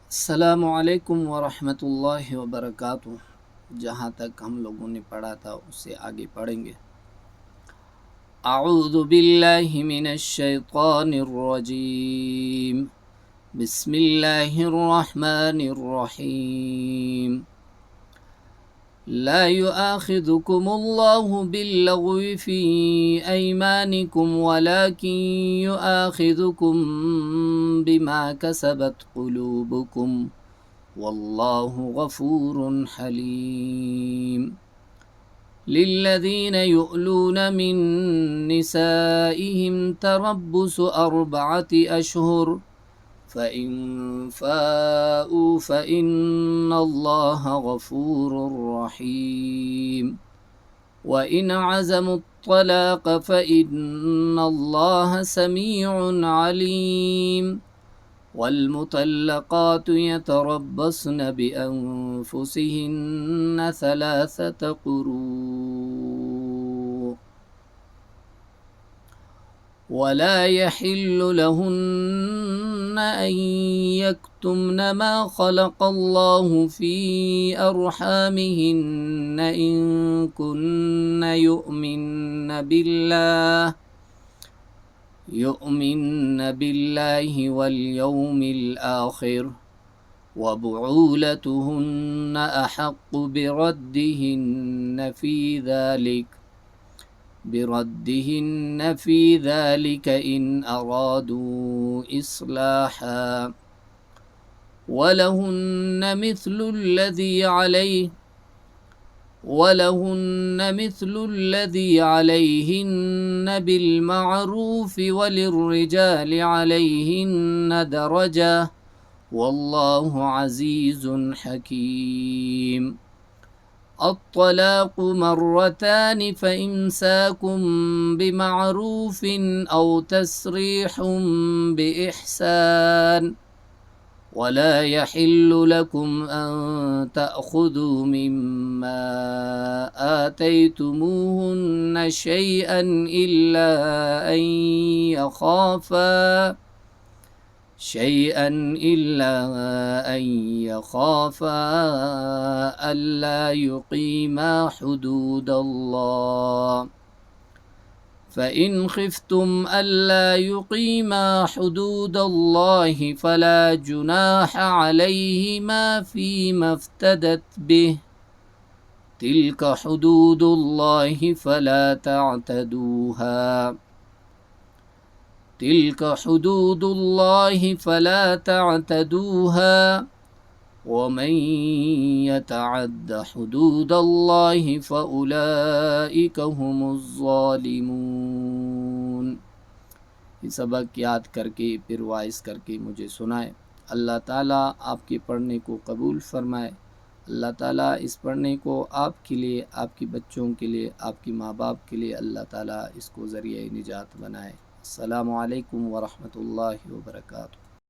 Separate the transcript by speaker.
Speaker 1: अस्सलामु अलैकुम वरहमतुल्लाहि वबरकातुह। जहाँ तक हम लोगों ने पढ़ा था उससे आगे पढ़ेंगे। अऊज़ु बिल्लाहि मिनश शैतानिर रजीम। बिस्मिल्लाहिर रहमानिर रहीम। ला युआखिज़ुकुमुल्लाहु बिल्लग़wi फ़ी अयमानिकुम वलाकिन युआखिज़ुकुम बिमा कसबत क़ुलूबुकुम वल्लाहु गफूरुन हलीम। लिल्लज़ीन युअलून मिन निसाइहिम तरब्बुसु अर्बअति अशहुर फ़इन फ़ाऊ फ़इन्नल्लाह गफूरुर रहीम। वइन अज़मु त्तलाक़ फ़इन्नल्लाह समीउन अलीम। वल्मुतल्लक़ातु यतरब्बस्न बिअन्फुसिहिन्न थलाथत क़ुरू वला यहिल्लु लहुन्न अन यक्तुमन मा ख़लक़ल्लाहु फ़ी अर्हामिहिन्न इन कुन्न यु'मिन्न बिल्लाहि वल यौमिल आखिर व बुऊलतुहुन्न अहक्कु बिरद्दिहिन्न फ़ी ज़ालिक इन अरादू इस्लाहा वलहुन्न मिथ्लु الذي عليهن بالمعروف وللرجال عليهن درجة والله عزيز حكيم. الطلاق مرتان فإمساك بمعروف أو تسريح بإحسان ولا يحل لكم أن تأخذوا مما آتيتموهن شيئا إلا أن يخافا ألا يقيما حدود الله فإن خفتم ألا يقيما حدود الله فلا جناح عليهما فيما افتدت به تلك حدود الله فلا تعتدوها ومن يتعد حدود الله فأولئك هم الظالमून। ये सबक याद करके फिर वाइस करके मुझे सुनाए। अल्लाह ताला आपके पढ़ने को कबूल फरमाए। अल्लाह ताला इस पढ़ने को आपके लिए, आपके बच्चों के लिए, आपके माँ बाप के लिए अल्लाह ताला इसको ज़रिए निजात बनाए। अस्सलामु अलैकुम वरहमतुल्लाहि वबरकातुहू।